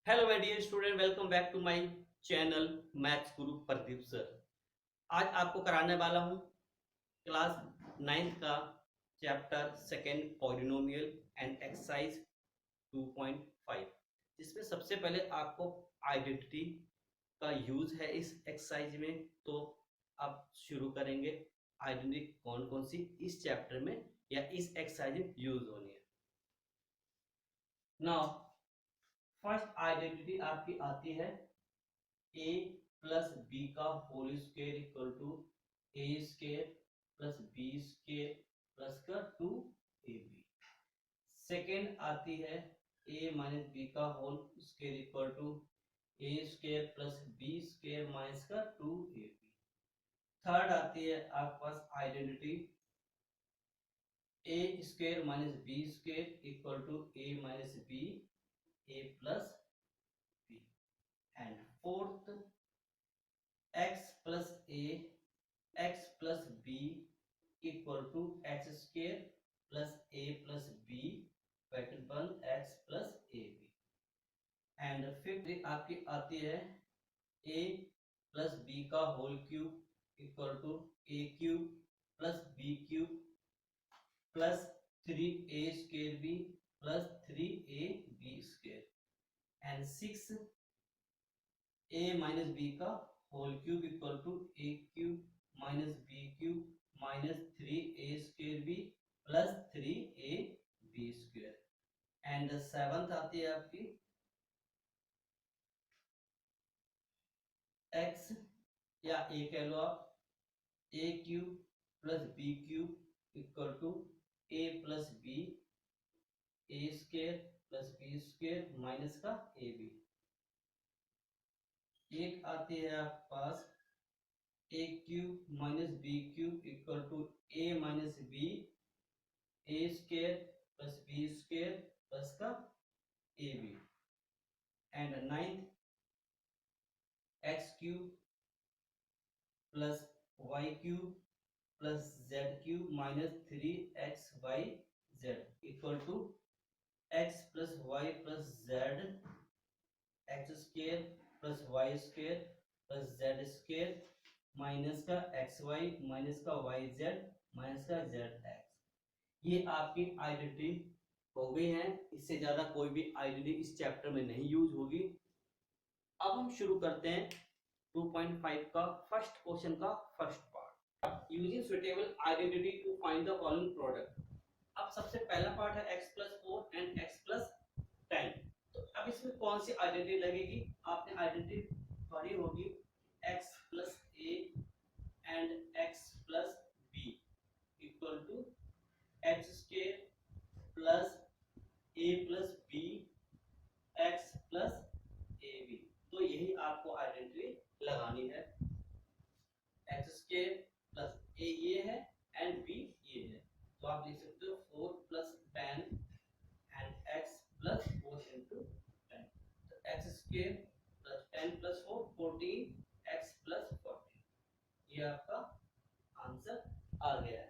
Hello my dear student, welcome back to my channel maths Guru Pradeep sir. आज आपको कराने वाला हूँ क्लास 9th का chapter second polynomial and exercise 2.5, जिसमें सबसे पहले आपको आइडेंटिटी का यूज है इस एक्सरसाइज में। तो आप शुरू करेंगे आइडेंटिटी कौन कौन सी इस चैप्टर में या इस एक्सरसाइज में यूज होनी है। नाउ फर्स्ट आइडेंटिटी आपकी आती है ए प्लस बी का whole square equal to A square plus B square plus का 2ab। सेकेंड आती है ए माइनस बी का whole square equal to A square plus B square minus का 2ab। Third आती है आपके पास identity A square minus B square equal to A minus B A plus B. And fourth x plus A X plus B equal to X square plus A plus B bracket बंद X plus A B. And fifth आपकी आती है A plus B का whole cube equal to A cube plus B cube plus 3a square B plus 3ab square. And six A minus B का whole cube equal to A cube minus B cube minus 3a square B plus 3ab square. And seventh आती है आपकी X या A कह लो आप, A cube plus B cube equal to A plus B A square plus B square minus का A B. एक आती है आपके पास A cube minus B cube equal to A minus B A square plus B square plus का A B. And ninth X cube plus Y cube plus Z cube minus 3xyz equal to X plus Y plus Z X square plus Y square plus Z square minus का x Y minus का Y Z minus का Z x. ये आपकी identity हो गई है। इससे ज्यादा कोई भी आइडेंटिटी इस चैप्टर में नहीं यूज होगी। अब हम शुरू करते हैं 2.5 का फर्स्ट क्वेश्चन का first part, using suitable identity to find the following product. अब सबसे पहला पार्ट है x plus 4 and x plus 10। तो अब इसमें कौन सी आइडेंटिटी लगेगी? आपने आइडेंटिटी पढ़ी होगी x plus a and x plus b equal to X square plus A plus B X plus A B. तो यही आपको आइडेंटिटी लगानी है। एक्स स्क्वायर प्लस ए ये है एंड बी ये है। तो आप लिख सकते हो 4 plus 10 and x plus 4 into 10। तो x square plus 10 plus 4 14 x plus 14। ये आपका आंसर आ गया है।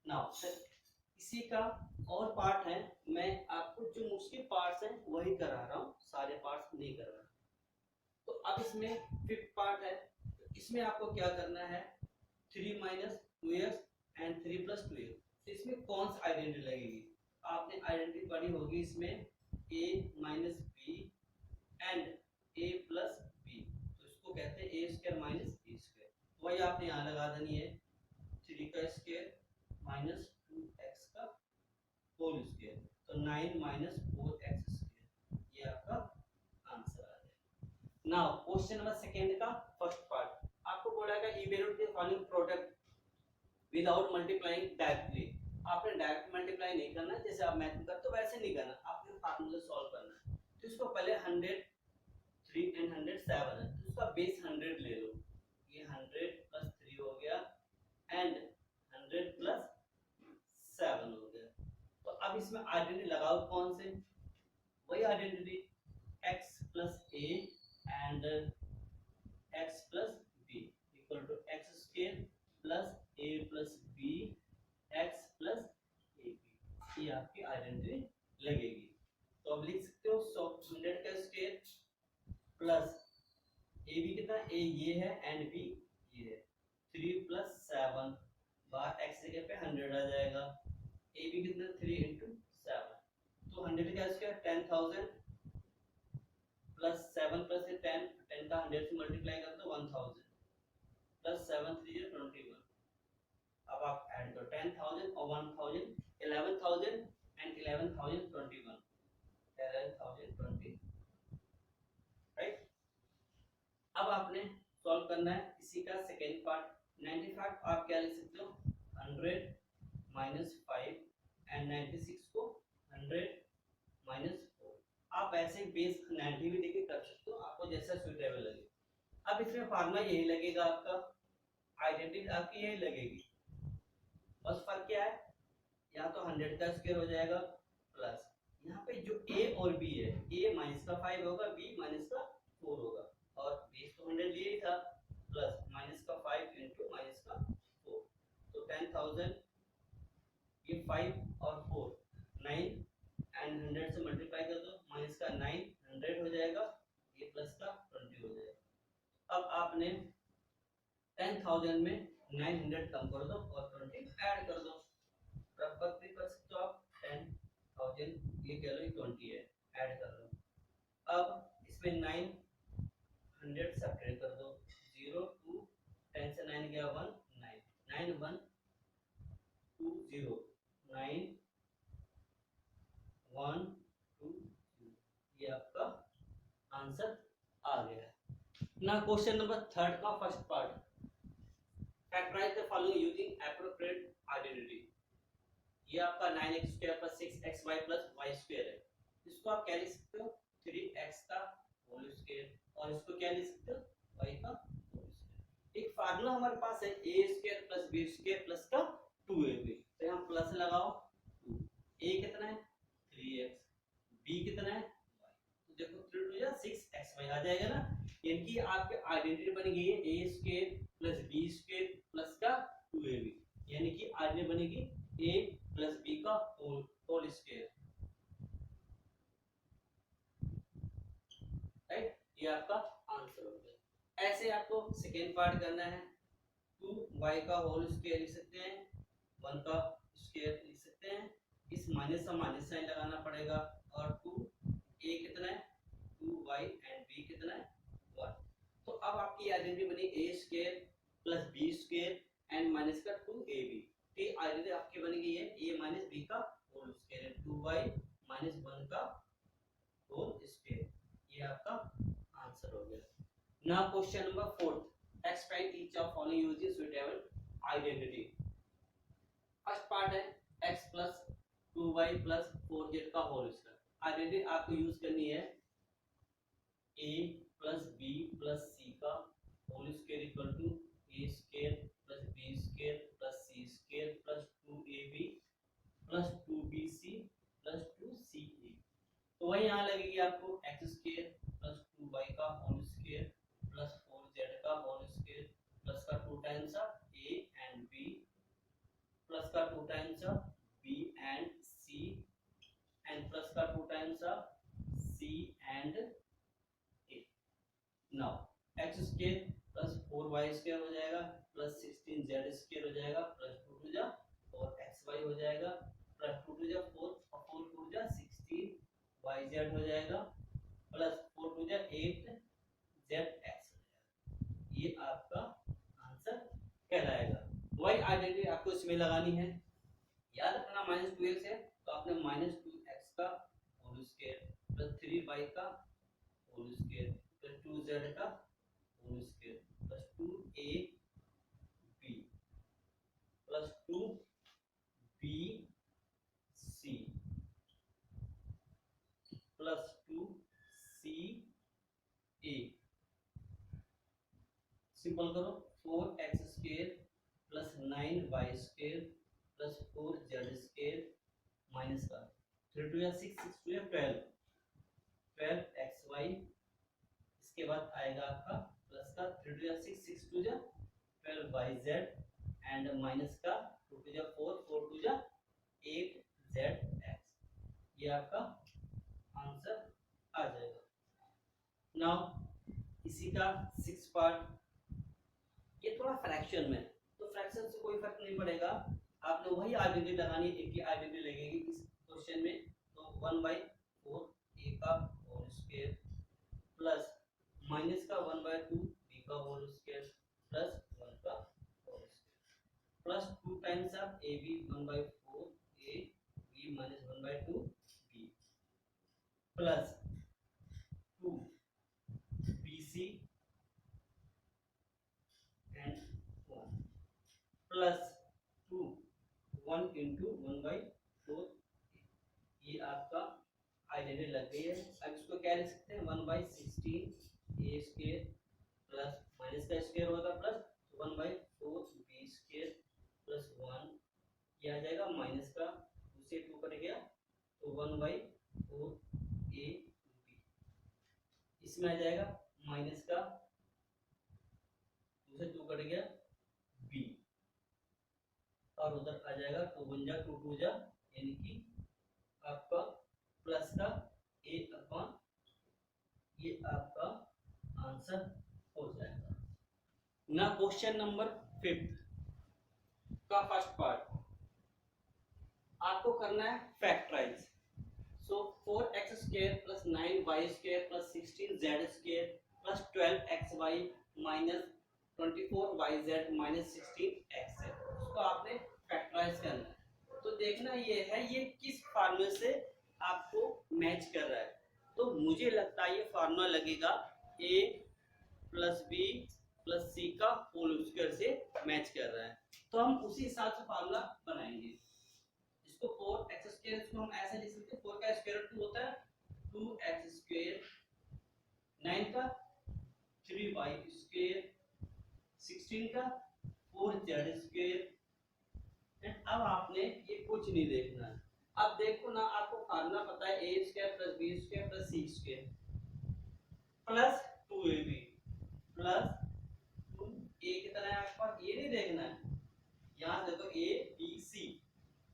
नाउ इसी का और पार्ट है, मैं आपको जो मुश्किल पार्ट्स हैं वही करा रहा हूँ, सारे पार्ट्स नहीं कर रहा। तो अब इसमें फिफ्थ पार्ट है। तो इसमें आपको क्या करना है, 3 minus 2x and 3 plus 2x। तो इसमें कौन सी आइडेंटिटी लगेगी? आपने आइडेंटिटी पढ़ी होगी इसमें a minus B and a plus B. तो इसको कहते हैं A square minus B square. वही आपने यहाँ लगा देनी है 3 का स्क्वायर माइनस 2x का होल स्क्वायर। तो 9 माइनस 4x स्क्वायर, ये आपका आंसर आ जाएगा। नाउ क्वेश्चन नंबर सेकंड का फर्स्ट पार्ट आपको बोला है evaluate the following product without multiplying directly. आपने डायरेक्ट मल्टीप्लाई नहीं करना है, जैसे आप मैथ में करते हो वैसे नहीं करना, आपने फार्मूला सॉल्व करना है। तो इसको पहले 103 एंड 107 है, तो इसका बेस 100 ले लो। ये 100 प्लस 3 हो गया एंड 100 प्लस 7 हो गया। तो अब इसमें आइडेंटिटी लगाओ कौन से? वही identity x plus A and x plus B equal to X square plus A plus B X plus A B. ये आपकी आइडेंटिटी लगेगी। तो अब लिख सकते हो 100 का स्क्वायर प्लस ए बी कितना, ए ये है एंड बी ये है, 3 प्लस 7 बाहर एक्स जगह पे 100 आ जाएगा, ए बी कितना 3 इंटू 7, तो 100 का स्क्वायर 10,000 प्लस 7 प्लस 10, 10 का 100 से मल्टीप्लाई कर दो 1000 प्लस 7 3 is 21। अब आप ऐड करो 10,000 और 1000, 11,000 एंड 11,021, 11,020, राइट। अब आपने सॉल्व करना है इसी का सेकेंड पार्ट। 95 आप क्या लिख सकते हो, 100 माइनस 5 एंड 96 को 100 माइनस 4। आप ऐसे बेस 90 भी देके कर सकते हो, आपको जैसा सुटेबल लगे। अब इसमें फार्मूला यही लगेगा, आपका आइडेंटिटी आपकी यही लगेगी, बस फर्क क्या है, यहाँ तो 100 का स्क्वायर हो जाएगा प्लस यहाँ पे जो a और b है, a माइनस का 5 होगा, b माइनस का 4 होगा, और बेस तो 100 लिए ही था, प्लस माइनस का 5 इंटू माइनस का 4, तो 10,000 ये 5 और 4 9 एंड 100 से मल्टीप्लाई कर दो, माइनस का 9 100 हो जाएगा, ये प्लस का 20 हो जाएगा। अब आपने 10,000 में 900 कम कर दो और 20 ऐड कर दो, रफ भी कर सकते हो आप, 10,000 ये कह लो 20 है, ऐड कर लो। अब इसमें 900 सब्ट्रैक्ट कर दो, 0 2 10 से 9 गया 1 9 9 1 2 0 9 1 2 0, ये आपका आंसर आ गया। ना क्वेश्चन नंबर 3 का first part, factorize the following using appropriate identity. ये आपका 9x स्क्वायर plus 6xy plus y square है, इसको आप क्या लिख सकते हो, 3x का होल स्क्वायर, और इसको क्या लिख सकते हो, y का होल स्क्वायर। एक फार्मूला हमारे पास है a square plus b square plus का 2ab, तो यहाँ प्लस लगाओ 2, a कितना है 3x, b कितना है y, तो देखो 3 2 या 6xy आ जाएगा ना, यानी कि आपकी आइडेंटिटी बन गई है a square plus b square plus का 2ab, यानी कि आइडेंटिटी बनेगी a प्लस b का होल स्क्वायर, राइट, ये आपका आंसर हो गया। ऐसे आपको सेकेंड पार्ट करना है, 2y का होल स्क्वायर लिख सकते हैं, 1 का स्क्वायर लिख सकते हैं, इस माइनस का माइनस साइन लगाना पड़ेगा, और 2a कितना है 2y एंड b कितना है 1, तो अब आपकी आइडेंटिटी बनी a square plus b square and minus का 2ab, तो आइडेंटिटी आपकी बन गई है a माइनस b का होल स्क्वायर, 2y माइनस 1 का होल स्क्वायर, ये आपका आंसर हो गया। Now question number 4, explain each of following using suitable identity. First part है x plus 2y plus 4z का होल स्क्वायर, आइडेंटिटी आपको यूज करनी है a plus b plus c का whole square equal to a square plus b square plus c square plus 2ab plus 2bc plus 2ca, तो वही यहाँ लगेगी आपको x स्क्वायर प्लस 2y का होल स्क्वायर प्लस 4z का whole square plus का 2 times a and b plus का 2 times b and c and plus का 2 times c and a। Now x square plus 4y square हो जाएगा plus 16z square हो जाएगा plus 2 to जा 4xy हो जाएगा प्लस 2 टू जा 4 और 4 टू जा 16yz हो जाएगा प्लस 4 टू जा 8zx हो जाएगा, ये आपका आंसर कहलाएगा। y आइडेंटिटी आपको इसमें लगानी है, याद रखना माइनस 2x है तो आपने माइनस 2x का होल स्क्वायर प्लस 3y का होल स्क्वायर प्लस 2z का whole square plus 2ab plus 2bc plus 2ca, simple करो 4x square plus 9y square plus 4z square minus का 3 2 या 6 6 2 या 12 12xy, इसके बाद आएगा आपका प्लस का 3 2 या 6 6 2 या 12yz एंड माइनस का 2 2 या 4 4 2 या 8zx, ये आपका आंसर आ जाएगा। नाउ इसी का 6 पार्ट, ये थोड़ा फ्रैक्शन में, तो फ्रैक्शन से कोई फर्क नहीं पड़ेगा, आपने वही आइडेंटिटी लगानी है, एक ही आइडेंटिटी लगेगी इस क्वेश्चन में। तो 1/4 ए का होल स्क्वायर प्लस माइनस का 1/2 बी का होल स्क्वायर प्लस 1 का whole square plus 2 times of A B 1/4 A B minus 1/2 B plus 2 B C and 1 plus 2 1 into 1/4, ये आपका आइडेंटिटी लग गई है। अब इसको क्या लिख सकते हैं, 1/16 ए स्क्वायर प्लस माइनस का स्क्वायर होगा प्लस 1/4 बी स्क्वायर प्लस 1, ये आ जाएगा माइनस का 2 से 2 कट गया तो 1/4 ए बी, इसमें आ जाएगा माइनस का 2 से 2 कट गया बी, और उधर आ जाएगा 2 1 जा 2 2 जा, यानी कि आपका प्लस का ए अपॉन, ये आपका आंसर हो जाएगा ना। क्वेश्चन नंबर 5 का फर्स्ट पार्ट आपको करना है फैक्टराइज। सो 4x² plus 9y² plus 16z² plus 12xy minus 24yz minus 16xz, उसको आपने फैक्टराइज करना है। तो देखना ये है ये किस फार्मूले से आपको मैच कर रहा है। तो मुझे लगता है ये फार्मूला लगेगा a प्लस बी प्लस सी का होल स्क्वायर से मैच कर रहा है, तो हम उसी हिसाब से फार्मूला बनाएंगे। इसको 4x², इसको हम ऐसे लिख सकते हैं, 4 का स्क्वायर 2 होता है 2x², 9 का 3y², 16 का 4z²। अब आपने ये कुछ नहीं देखना है, अब देखो ना, आपको फार्मूला पता है a² plus b² plus c² plus 2ab plus 2a कितना है आपके पास, ये नहीं देखना है, यहाँ देखो a b c,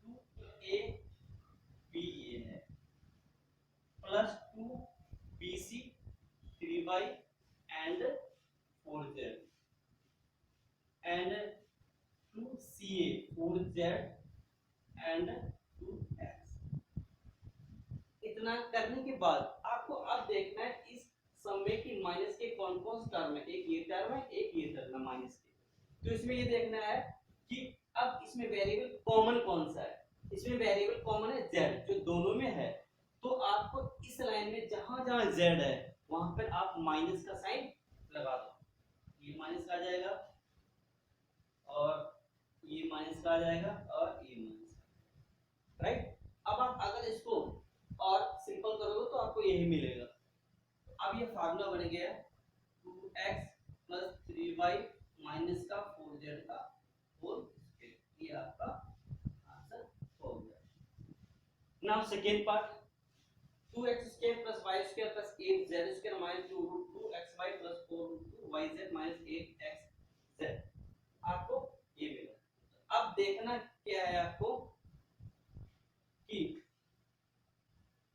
2a b ये है plus 2bc 3y and 4z and 2ca 4z and 2x। इतना करने के बाद आपको अब देखना है इस सम में की माइनस के कौन कौन से टर्म है, एक ये टर्म है एक ये टर्म है माइनस के। तो इसमें ये देखना है कि अब इसमें वेरिएबल कॉमन कौन सा है, इसमें वेरिएबल कॉमन है z, जो दोनों में है। तो आपको इस लाइन में जहां जहां z है वहां पर आप माइनस का साइन लगा दो, ये माइनस का आ जाएगा और ये माइनस का आ जाएगा और ये माइनस, राइट। अब आप अगर इसको और सिंपल करोगे तो आपको यही मिलेगा। अब ये फार्मूला बन गया 2x प्लस 3y माइनस का 4z का होल स्क्वायर, ये आपका आंसर हो गया। Now second part 2x² plus y² plus 8z² minus 2xy plus 4yz minus 8xz, आपको ये मिला। अब देखना क्या है आपको कि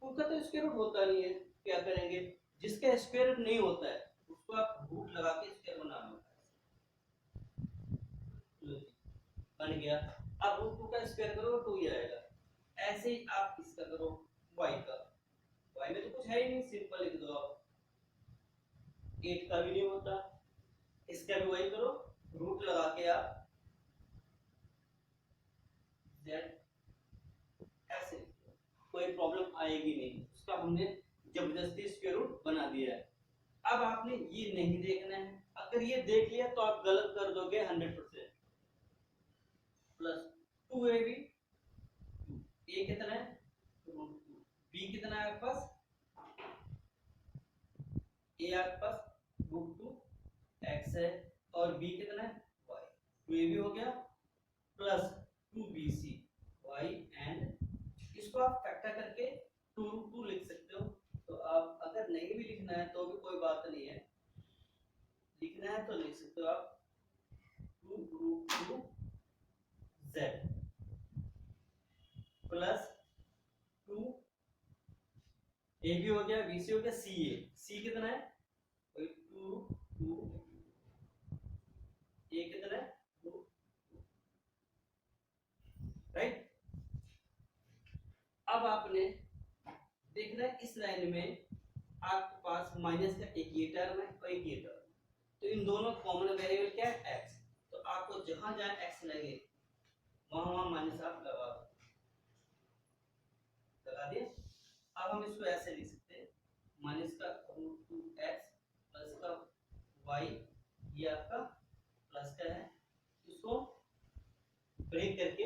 उनका तो स्क्वायर रूट होता नहीं है, क्या करेंगे, जिसका स्क्वायर रूट नहीं होता है उसको आप रूट लगा के स्क्वायर बना लो, बन गया। अब रूट 2 का स्क्वायर करो 2 ही आएगा, ऐसे ही आप इसका करो y का, y में तो कुछ है ही नहीं, सिंपल लिख दो आप, 8 का भी नहीं होता, इसका भी वही करो, रूट लगा के आप z, ऐसे कोई प्रॉब्लम आएगी नहीं, उसका हमने जबरदस्ती स्क्वायर रूट बना दिया है। अब आपने ये नहीं देखना है, अगर ये देख लिया तो आप गलत कर दोगे 100%। प्लस 2ab, a कितना है रूट 2, b कितना है आपके पास, a आपके पास रूट 2 x है और b कितना है y, 2ab हो गया प्लस 2bc y एंड इसको आप फैक्टर करके 2 रूट 2 लिख सकते हो। तो आप अगर नहीं भी लिखना है तो भी कोई बात नहीं है, लिखना है तो लिख सकते हो आप 2 रूट 2 z प्लस 2 a भी हो गया, b c हो गया, c a, c कितना है कोई 2 2 ये कितना है 2, राइट। अब आपने देखना है इस लाइन में आपके पास माइनस का एक ये टर्म है और एक ये टर्म, तो इन दोनों कॉमन वेरिएबल क्या है x, तो आपको जहां जहां x लगे वहां वहां माइनस आप लगा दिए। अब हम इसको ऐसे लिख सकते हैं माइनस का रूट 2x प्लस का y, ये आपका प्लस का है, इसको ब्रेक करके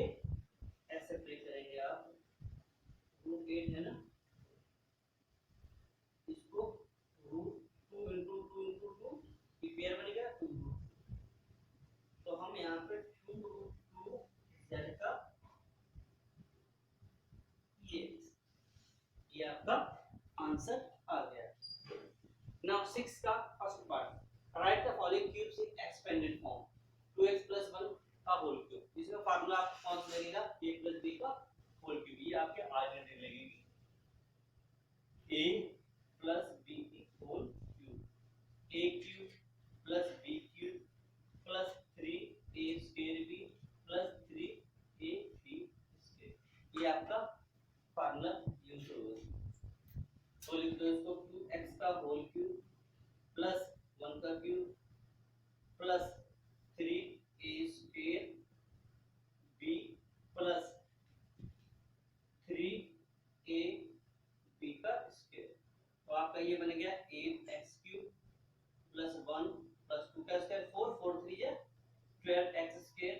ऐसे ब्रेक करेंगे आप, रूट 8 है ना, इसको रूट 2 इंटू 2 इंटू 2 ये पेयर बन गया 2 रूट, तो हम यहाँ पे 2 रूट 2 जेड का ये आपका आंसर आ गया। नाउ 6 का first part, right the following cubes in expanded form, 2x 1 का होल क्यूब, इसका फार्मूला आपको कौन सा लगेगा a b का होल क्यूब, ये आपके आइडेंटिटी लगेगी a b की whole cube, a cube b cube plus 3a square b plus 3ab square, ये आपका फार्मूला यूज होगा। तो लिख दो इसको 2x का होल क्यूब प्लस 1 का cube plus 3a square b plus 3ab का स्क्वायर, तो आपका ये बन गया 8x क्यूब प्लस 1 प्लस 2 का स्क्वायर 4 4 3 या 12x स्क्वायर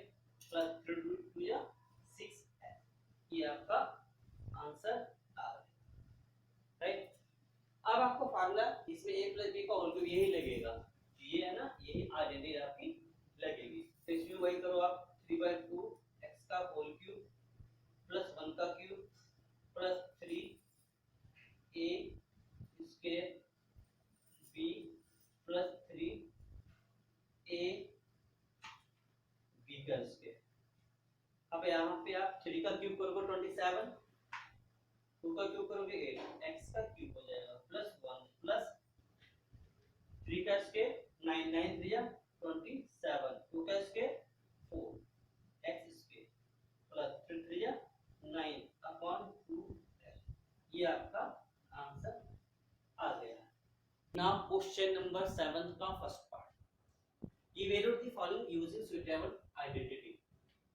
प्लस 3 2 या 6x, ये आपका आंसर आ गया, राइट। अब आपको फार्मूला इसमें a प्लस b का होल क्यूब यही लगेगा, ये है ना, यही आइडेंटिटी आपकी लगेगी, तो इसमें वही करो आप 3/2 x का होल क्यूब प्लस 1 का cube plus 3a square b plus 3a b का स्क्वायर। अब यहाँ पे आप 3 का क्यूब करोगे 27, 2 का क्यूब करोगे 8, x का क्यूब हो जाएगा प्लस 1 प्लस 3 का स्क्वायर 9 9 3 27, 2 का square 4 x square plus 3 3 9 upon 2, ये आपका आंसर आ गया। नाउ क्वेश्चन नंबर 7 का first part, evaluate the following using suitable identity,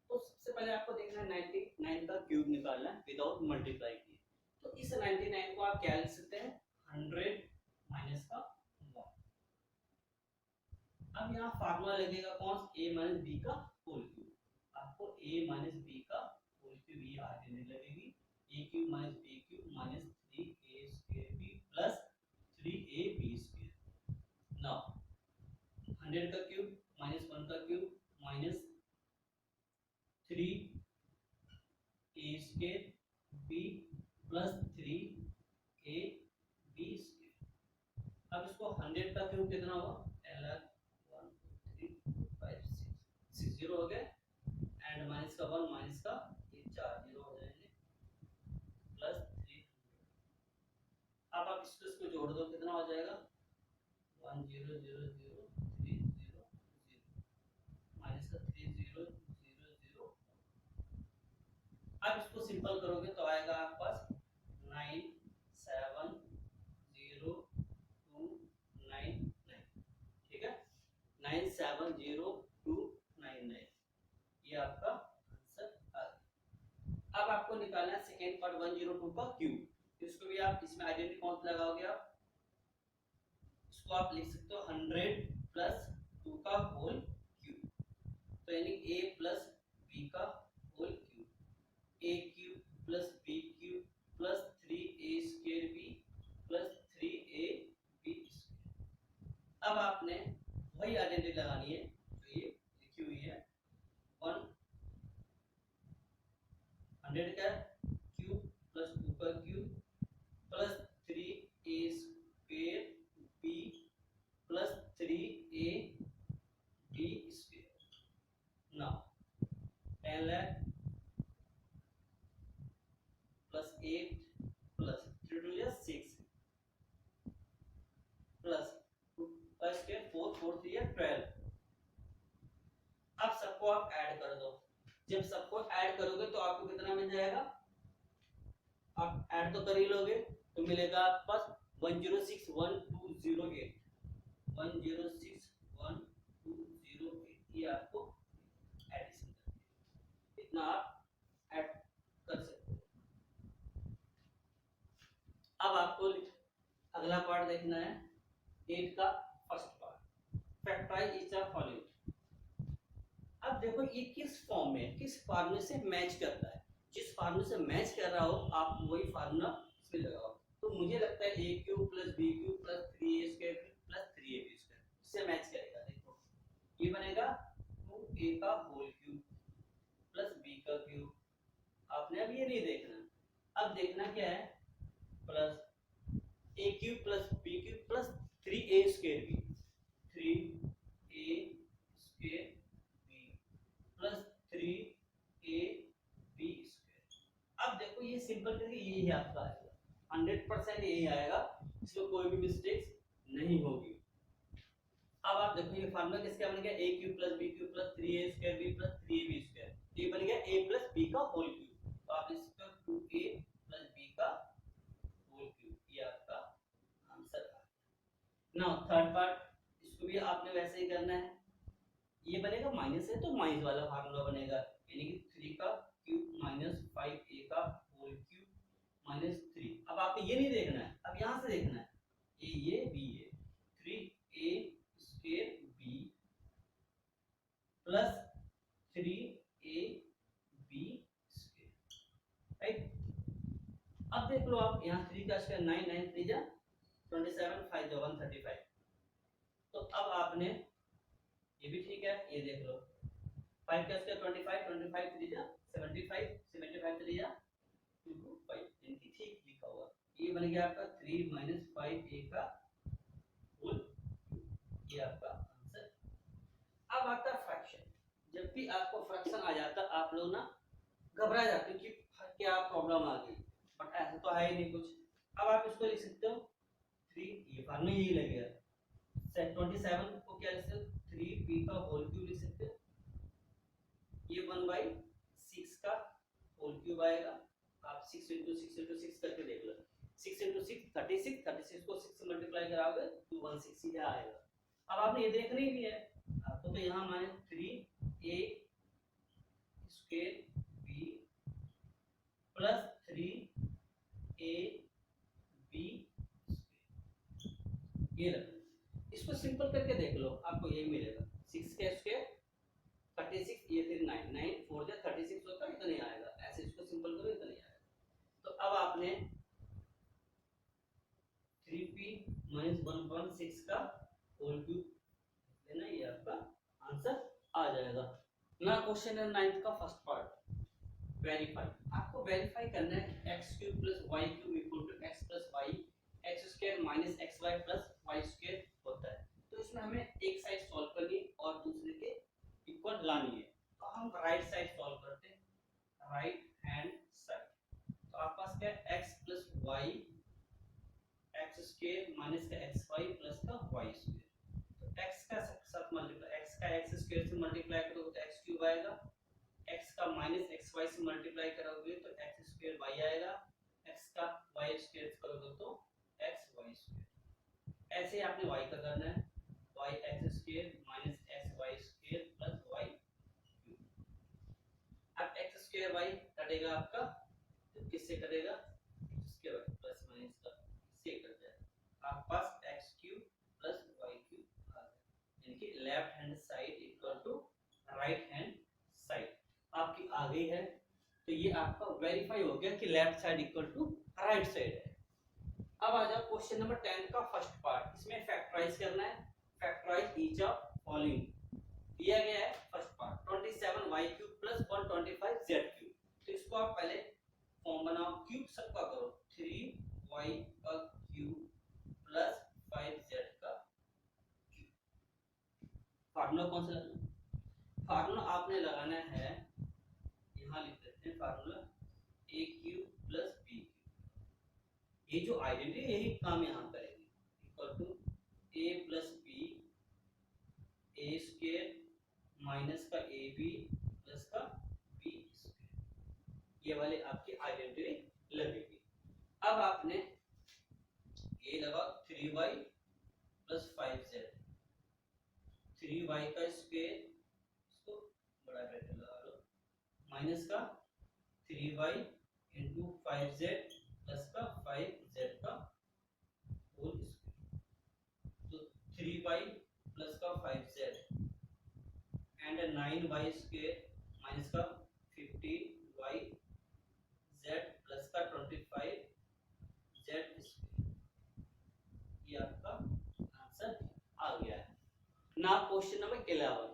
तो सबसे पहले आपको देखना है 99 का क्यूब निकालना है विदाउट मल्टीप्लाई किए, तो इस 99 को आप क्या लिख सकते हैं 100 माइनस का 1। अब यहाँ फार्मूला लगेगा कौन a माइनस b का होल क्यूब, आपको a माइनस b का होल क्यूब ये आगे लगेगी a cube minus b cube minus 3a square b plus 3ab square. Now 100 का क्यूब माइनस 1 का cube minus 3a square b plus 3ab square. अब इसको 100 का क्यूब कितना होगा 6 जीरो हो गए, एंड माइनस का 1 माइनस का ये 4 जीरो हो जाएंगे प्लस 300। अब आप इसको जोड़ दो कितना हो जाएगा 1 0 0 0 3 0 0 माइनस का 3 0 0 0। अब इसको सिंपल करोगे तो आएगा आपके पास 9 7 0 2 9 9, ठीक है 9 7 0 2 9 9, ये आपका आंसर आ गया। अब आपको निकालना है सेकेंड पार्ट 102 का क्यूब, इसको भी आप इसमें आइडेंटिटी कौन सा लगाओगे आप, इसको आप लिख सकते हो 100 प्लस 2 का होल क्यूब, तो यानी a प्लस b का whole cube, a cube plus b cube plus 3a square b plus 3ab square. अब आपने वही आइडेंटिटी लगानी है जो ये लिखी हुई है 100 का क्यूब प्लस 2 का cube plus 3a square b plus 3ab square. Now 10 lakh plus 8 plus 3 2 6 plus 4 3 या 12। अब सबको आप ऐड कर दो। जब सबको ऐड करोगे तो आपको कितना मिल जाएगा, आप ऐड तो कर ही लोगे, तो मिलेगा आपके पास 1061208 1061208, ये आपको एडिशन इतना आप ऐड कर सकते हो। अब आपको अगला पार्ट देखना है 8 का first part, factorize each of following. अब देखो ये किस फॉर्म में, किस फार्मूले से मैच करता है। जिस फार्मूले से मैच कर रहा हो आप वही फार्मूला इसमें लगाओ। तो मुझे लगता है a cube plus b cube plus 3a square plus 3ab square इससे मैच करेगा। देखो ये बनेगा 2a का होल क्यूब प्लस b का क्यूब। आपने अब ये नहीं देखना, अब देखना क्या है, plus a cube plus b cube plus 3a square b, 3a square plus 3ab square. अब देखो ये सिंपल करके यही आपका आएगा, 100% यही आएगा, इसमें कोई भी मिस्टेक नहीं होगी। अब आप देखो ये फार्मूला किसका बन गया, a cube plus b cube plus 3a square b plus 3ab square, ये बन गया a प्लस b का होल क्यूब। तो आप इसका 2a प्लस b का होल क्यूब, ये आपका आंसर आ गया। नाउ थर्ड पार्ट, इसको भी आपने वैसे ही करना है। ये बनेगा माइनस है तो माइनस वाला फार्मूला बनेगा, यानी कि 3 का क्यूब माइनस 5a का होल क्यूब माइनस 3। अब आपको ये नहीं देखना है, अब यहां से देखना है ये b है, 3a square b plus 3ab square, right. अब देख लो आप यहां 3 का स्क्वायर 9 9 3 जा 27 5 जा 135। तो अब आपने ये भी ठीक है, ये देख लो 5 का स्क्वायर 25 25 3 जा 75 75 3 जा 225, इनकी ठीक लिखा हुआ। ये बन गया आपका 3 5a का होल, ये आपका आंसर। अब आता है फ्रैक्शन। जब भी आपको फ्रैक्शन आ जाता आप लोग ना घबरा जाते हो कि क्या प्रॉब्लम आ गई, बट ऐसा तो है ही नहीं कुछ। अब आप इसको लिख सकते हो 3, ये फार्मूला यही लगेगा, 27 को क्या लिख सकते हो 3b का होल क्यूब लिख सकते हो, ये 1/6 का होल क्यूब आएगा। आप 6 × 6 × 6 करके देख लो, 6 × 6 36, 36 को 6 से मल्टीप्लाई कराओगे तो 160 सीधा आएगा। अब आपने ये देखना ही नहीं है आपको, तो यहाँ माने 3a square b plus 3ab ये रखो। इसको सिंपल करके देख लो, आपको ये मिलेगा 6 का स्क्वायर 36, ये फिर 9 9 4 जा 36 होता है, इतना नहीं आएगा। ऐसे इसको सिंपल करो, इतना नहीं आएगा। तो अब आपने 3p - 1/6 का होल क्यूब लेना, ये आपका आंसर आ जाएगा। ना क्वेश्चन है 9th का फर्स्ट पार्ट, वेरीफाई। आपको वेरीफाई करना है x cube plus y cube equal to x plus y, x square minus xy plus y square होता है। तो इसमें हमें एक साइड सॉल्व करनी और दूसरे के इक्वल लानी है। तो हम राइट साइड सॉल्व करते हैं, राइट हैंड साइड। तो आपके पास क्या है x plus y, x square minus का xy प्लस का y स्क्वायर। तो x का साथ मल्टीप्लाई, x का x स्क्वायर से मल्टीप्लाई करोगे तो x क्यूब आएगा, x का माइनस xy से मल्टीप्लाई करोगे तो x स्क्वायर y आएगा, x का y स्क्वायर करोगे तो xy स्क्वायर। ऐसे आपने y का करना है, y x square minus xy square plus y cube. अब x स्क्वायर y कटेगा आपका, तो किससे कटेगा, x square y plus minus का से कट जाएगा, आपके पास x cube plus y cube आ गया। यानी कि left hand side equal to right hand side आपकी आ गई है। तो ये आपका वेरीफाई हो गया कि left side equal to right side है। अब आ जाओ क्वेश्चन नंबर 10 का फर्स्ट पार्ट, इसमें फैक्टराइज करना है, फैक्टराइज ईच ऑफ फॉलोइंग दिया गया है। First part 27y³ plus 125z³। तो इसको आप पहले फॉर्म बनाओ, क्यूब सबका करो, 3y का क्यूब प्लस 5z का क्यूब। फार्मूला कौन सा लगाना, फार्मूला आपने लगाना है, यहाँ लिख देते हैं फार्मूला a³ प्लस b³। ये जो आइडेंटिटी यही काम यहाँ करेगी, equal to a plus b square minus का ए बी प्लस का बी स्क्वायर, ये वाली आपकी आइडेंटिटी लगेगी। अब आपने ये लगा 3y प्लस 5z, 3y का स्क्वायर, इसको बड़ा ब्रैकेट लगा लो, माइनस का 3y इंटू 5z प्लस का 5z का होल स्क्वायर, तो 3y प्लस का 5z and 9y square minus का 15y z प्लस का 25z स्क्वायर, ये आपका आंसर आ गया है। Now question number 11,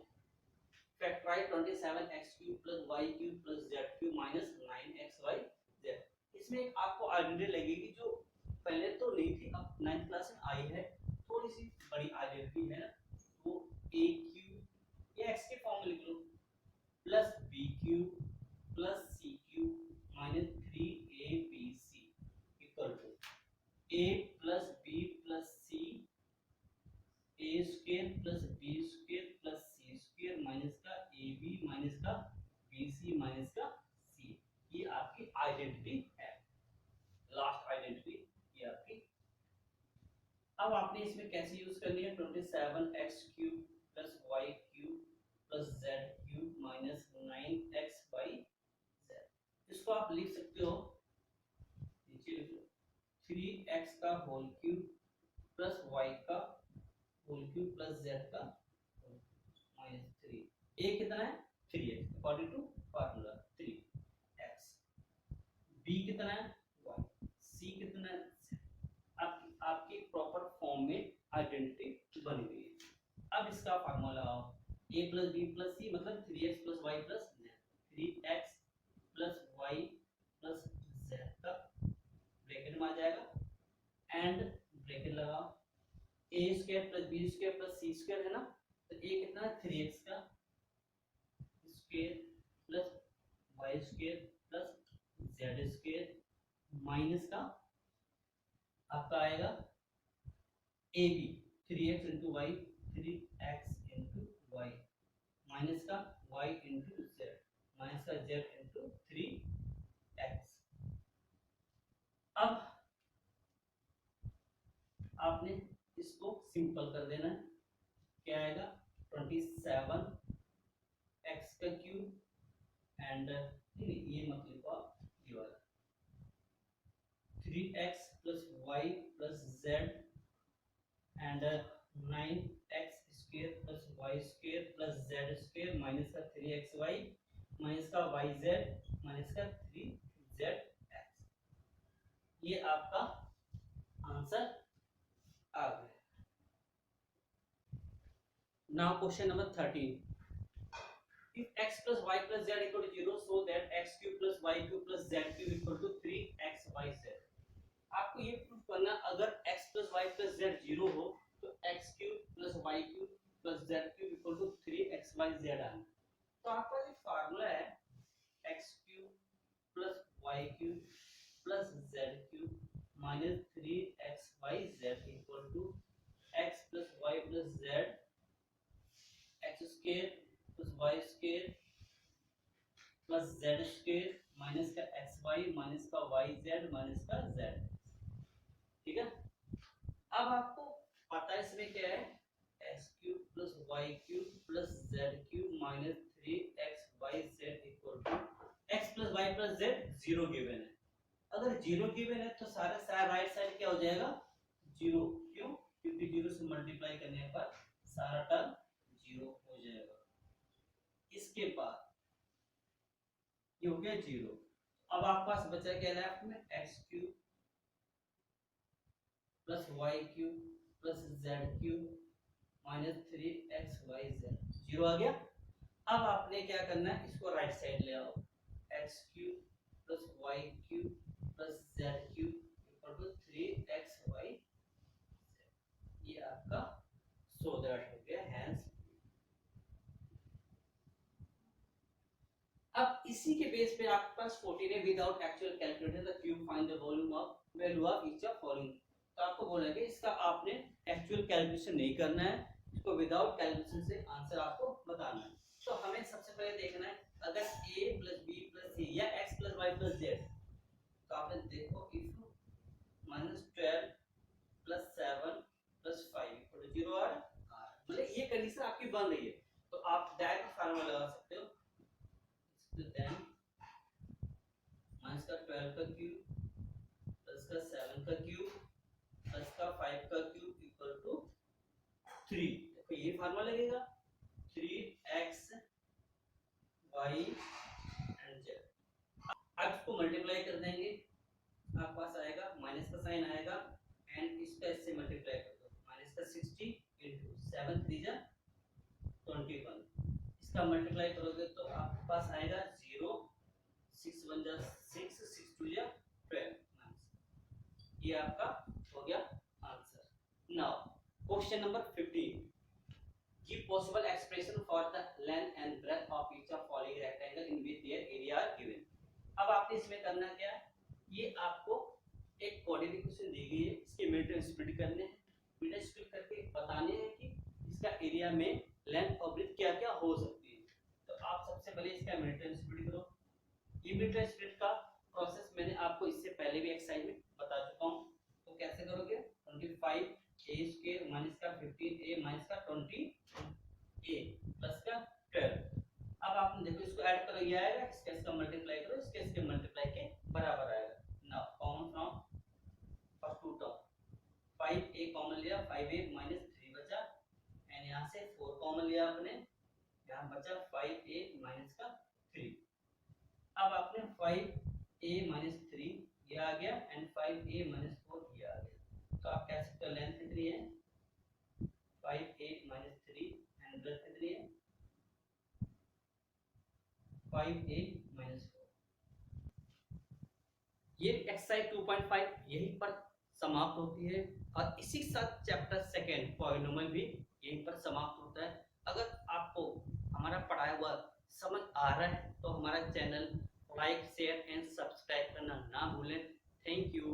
factorize 27x³ plus y³ plus z³ minus 9xyz। इसमें एक आपको आइडेंटिटी लगेगी जो पहले तो नहीं थी, अब 9th क्लास में आई है, थोड़ी सी बड़ी आइडेंटिटी है ना, वो a³ ये x के फॉर्म में लिख लो plus b³ plus c³ minus 3abc equal to a plus b plus c a square plus b square plus c square minus का ab माइनस का bc माइनस का c, ये आपकी आइडेंटिटी है, लास्ट आइडेंटिटी ये आपकी। अब आपने इसमें कैसे यूज करनी है, 27x³ plus y³ plus z³ minus 9xyz, इसको आप लिख सकते हो, नीचे लिख लो 3x का होल क्यूब प्लस y का होल क्यूब प्लस z का माइनस 3, a कितना है 3x according to formula 3x, b कितना है y, c कितना है z, आपकी प्रॉपर फॉर्म में आइडेंटिटी बनी हुई है। अब इसका फार्मूला लगाओ, a plus b plus c मतलब 3x plus y plus z, 3x plus y plus z का ब्रैकेट में आ जाएगा एंड ब्रैकेट लगाओ, a square plus b square plus c square है ना, तो a कितना है 3x का square plus y square plus z square minus का आपका आएगा A B 3x into Y 3x into Y minus का y इंटू जेड माइनस का z इंटू 3x। अब आपने इसको सिंपल कर देना है, क्या आएगा 27x का क्यूब एंड ये मत लिखो आप, ये वाला 3x plus y plus z and 9x स्क्वायर plus y square plus z square minus का 3xy माइनस का yz माइनस का 3zx, ये आपका आंसर आ गया। Now question number 13, if x plus y plus z equal to 0 so that x cube plus y cube plus z cube equal to 3xyz। आपको ये proof करना, अगर x plus y plus z 0 हो तो x cube plus y cube plus z cube equal to 3xyz आना। तो आपका जो फार्मूला है x cube plus y cube plus z cube minus 3xyz equal to x plus y plus z x square plus y square plus z square minus का xy minus का yz minus का z, ठीक है। अब आपको पता है इसमें क्या है, x³ plus y³ plus z³ minus 3xyz equal to x plus y plus z 0 given है। अगर 0 गिवन है तो सारा राइट साइड क्या हो जाएगा 0, क्यों, क्योंकि 0 से मल्टीप्लाई करने पर सारा टर्म 0 हो जाएगा। इसके बाद ये हो गया 0, अब आपके पास बचा क्या लेफ्ट में x³ plus y³ plus z³ minus 3xyz, 0 आ गया। अब आपने क्या करना है, इसको राइट साइड ले आओ, x³ plus y³ plus z³ equal to 3xyz, ये आपका सो दैट हो गया हैंस। अब इसी के बेस पे आपके पास 14 है, without actual calculator the cube find the volume of value of each of following. तो आपको बोला कि इसका आपने एक्चुअल कैलकुलेशन नहीं करना है, इसको विदाउट कैलकुलेशन से आंसर आपको बताना है। तो हमें सबसे पहले देखना है अगर a plus B plus C या x plus Y plus Z, तो आपने देखो if -12 plus 7 plus 5 equal to 0 are, मतलब ये कंडीशन आपकी बन रही है, तो आप डायरेक्ट फार्मूला लगा सकते हो। देन माइनस का 12 का क्यूब प्लस का 7 का क्यूब प्लस का 5 का क्यूब इक्वल टू 3। देखो ये फार्मूला लगेगा 3x y एंड z। अब इसको मल्टीप्लाई कर देंगे, आपके पास आएगा माइनस का साइन आएगा एंड इसका इससे मल्टीप्लाई कर दो, माइनस का 60 into 7 3 जा 21, इसका मल्टीप्लाई करोगे तो आपके पास आएगा 0 6 1 जा 6 6 2 जा 12। ये आपका हो गया answer. Now question number 15, give possible expression for the length and breadth of each of following rectangle in which their area are given। अब आपने इसमें करना क्या है, ये आपको एक कोऑर्डिनेट क्वेश्चन दी गई है, इसके मीटर स्प्लिट करने हैं, मीटर स्प्लिट करके बताने हैं कि इसका एरिया में लेंथ और ब्रेथ क्या क्या हो सकती है। तो आप सबसे पहले इसका मीटर स्प्लिट करो। ये मीटर स्प्लिट का प्रोसेस मैंने आपको इससे पहले भी एक्सरसाइज में बता चुका हूं। तो कैसे करोगे, 25a² माइनस का 15a माइनस का 20a प्लस का 12। अब आपने देखो इसको ऐड करो, ये आएगा, इसका इसका मल्टीप्लाई करो, इसके इसके मल्टीप्लाई के बराबर आएगा। Now common from first two term, 5a common लिया, 5a माइनस 3 बचा एंड यहां से 4 कॉमन लिया आपने, यहां बचा 5a माइनस का 3। अब आपने 5a माइनस 3 ये आ गया एंड 5a माइनस 4 ये आ गया, तो आप कह सकते हो लेंथ कितनी है 5a माइनस 3 एंड ब्रेथ कितनी है 5a माइनस 4। ये एक्सरसाइज 2.5 यहीं पर समाप्त होती है और इसी के साथ चैप्टर सेकंड पॉलिनोमियल भी यहीं पर समाप्त होता है। अगर आपको हमारा पढ़ाया हुआ समझ आ रहा है तो हमारा channel like share and subscribe करना ना भूलें। Thank you.